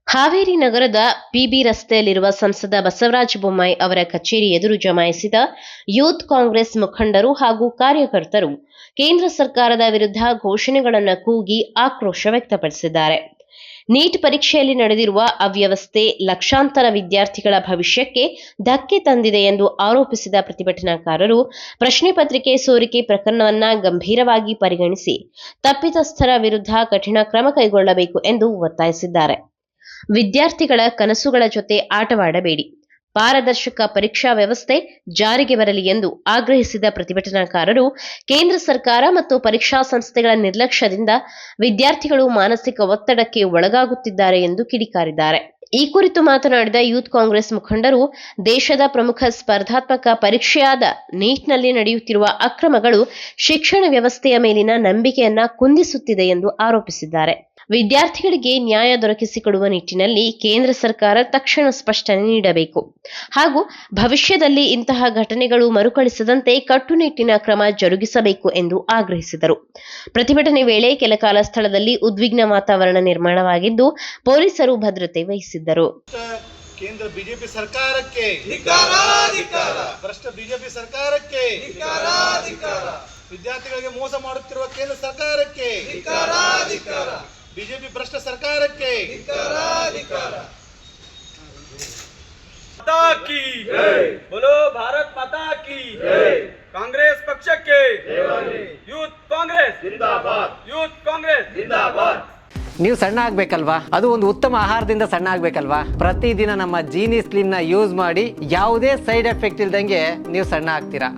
ಹಾವೇರಿ ನಗರದ ಪಿಬಿ ರಸ್ತೆಯಲ್ಲಿರುವ ಸಂಸದ ಬಸವರಾಜ ಬೊಮ್ಮಾಯಿ ಅವರ ಕಚೇರಿ ಎದುರು ಜಮಾಯಿಸಿದ ಯೂತ್ ಕಾಂಗ್ರೆಸ್ ಮುಖಂಡರು ಹಾಗೂ ಕಾರ್ಯಕರ್ತರು ಕೇಂದ್ರ ಸರ್ಕಾರದ ವಿರುದ್ಧ ಘೋಷಣೆಗಳನ್ನು ಕೂಗಿ ಆಕ್ರೋಶ ವ್ಯಕ್ತಪಡಿಸಿದ್ದಾರೆ. ನೀಟ್ ಪರೀಕ್ಷೆಯಲ್ಲಿ ನಡೆದಿರುವ ಅವ್ಯವಸ್ಥೆ ಲಕ್ಷಾಂತರ ವಿದ್ಯಾರ್ಥಿಗಳ ಭವಿಷ್ಯಕ್ಕೆ ಧಕ್ಕೆ ತಂದಿದೆ ಎಂದು ಆರೋಪಿಸಿದ ಪ್ರತಿಭಟನಾಕಾರರು ಪ್ರಶ್ನೆ ಪತ್ರಿಕೆ ಸೋರಿಕೆ ಪ್ರಕರಣವನ್ನು ಗಂಭೀರವಾಗಿ ಪರಿಗಣಿಸಿ ತಪ್ಪಿತಸ್ಥರ ವಿರುದ್ಧ ಕಠಿಣ ಕ್ರಮ ಕೈಗೊಳ್ಳಬೇಕು ಎಂದು ಒತ್ತಾಯಿಸಿದ್ದಾರೆ. ವಿದ್ಯಾರ್ಥಿಗಳ ಕನಸುಗಳ ಜೊತೆ ಆಟವಾಡಬೇಡಿ, ಪಾರದರ್ಶಕ ಪರೀಕ್ಷಾ ವ್ಯವಸ್ಥೆ ಜಾರಿಗೆ ಬರಲಿ ಎಂದು ಆಗ್ರಹಿಸಿದ ಪ್ರತಿಭಟನಾಕಾರರು ಕೇಂದ್ರ ಸರ್ಕಾರ ಮತ್ತು ಪರೀಕ್ಷಾ ಸಂಸ್ಥೆಗಳ ನಿರ್ಲಕ್ಷ್ಯದಿಂದ ವಿದ್ಯಾರ್ಥಿಗಳು ಮಾನಸಿಕ ಒತ್ತಡಕ್ಕೆ ಒಳಗಾಗುತ್ತಿದ್ದಾರೆ ಎಂದು ಕಿಡಿಕಾರಿದ್ದಾರೆ. ಈ ಕುರಿತು ಮಾತನಾಡಿದ ಯೂತ್ ಕಾಂಗ್ರೆಸ್ ಮುಖಂಡರು, ದೇಶದ ಪ್ರಮುಖ ಸ್ಪರ್ಧಾತ್ಮಕ ಪರೀಕ್ಷೆಯಾದ ನೀಟ್ನಲ್ಲಿ ನಡೆಯುತ್ತಿರುವ ಅಕ್ರಮಗಳು ಶಿಕ್ಷಣ ವ್ಯವಸ್ಥೆಯ ಮೇಲಿನ ನಂಬಿಕೆಯನ್ನ ಕುಂದಿಸುತ್ತಿದೆ ಎಂದು ಆರೋಪಿಸಿದ್ದಾರೆ. ವಿದ್ಯಾರ್ಥಿಗಳಿಗೆ ನ್ಯಾಯ ದೊರಕಿಸಿಕೊಡುವ ನಿಟ್ಟಿನಲ್ಲಿ ಕೇಂದ್ರ ಸರ್ಕಾರ ತಕ್ಷಣ ಸ್ಪಷ್ಟನೆ ನೀಡಬೇಕು ಹಾಗೂ ಭವಿಷ್ಯದಲ್ಲಿ ಇಂತಹ ಘಟನೆಗಳು ಮರುಕಳಿಸದಂತೆ ಕಟ್ಟುನಿಟ್ಟಿನ ಕ್ರಮ ಜರುಗಿಸಬೇಕು ಎಂದು ಆಗ್ರಹಿಸಿದರು. ಪ್ರತಿಭಟನೆ ವೇಳೆ ಕೆಲಕಾಲ ಸ್ಥಳದಲ್ಲಿ ಉದ್ವಿಗ್ನ ವಾತಾವರಣ ನಿರ್ಮಾಣವಾಗಿದ್ದು ಪೊಲೀಸರು ಭದ್ರತೆ ವಹಿಸಿದ್ದರು. ಕೇಂದ್ರ ಬಿಜೆಪಿ ಸರ್ಕಾರಕ್ಕೆ ಭ್ರಷ್ಟ ಬಿಜೆಪಿ ಸರ್ಕಾರಕ್ಕೆ ವಿದ್ಯಾರ್ಥಿಗಳಿಗೆ ಮೋಸ ಮಾಡುತ್ತಿರುವ ಕೇಂದ್ರ ಸರ್ಕಾರಕ್ಕೆ ಬಿಜೆಪಿ ಭ್ರಷ್ಟ ಸರ್ಕಾರಕ್ಕೆ माता की बोलो भारत माता की कांग्रेस पक्षಕ್ಕೆ ಯೂತ್ ಕಾಂಗ್ರೆಸ್ ಜಿಂದಾಬಾದ್ ಯೂತ್ ಕಾಂಗ್ರೆಸ್ ಜಿಂದಾಬಾದ್. ನೀವು ಸಣ್ಣ ಆಗ್ಬೇಕಲ್ವಾ? ಅದು ಒಂದು ಉತ್ತಮ ಆಹಾರದಿಂದ ಸಣ್ಣ ಆಗ್ಬೇಕಲ್ವಾ? ಪ್ರತಿದಿನ ನಮ್ಮ ಜೀನಿ ಸ್ಲಿಮ್ ನ ಯೂಸ್ ಮಾಡಿ ಯಾವುದೇ ಸೈಡ್ ಎಫೆಕ್ಟ್ ಇಲ್ದಂಗೆ ನೀವು ಸಣ್ಣ ಆಗ್ತೀರಾ.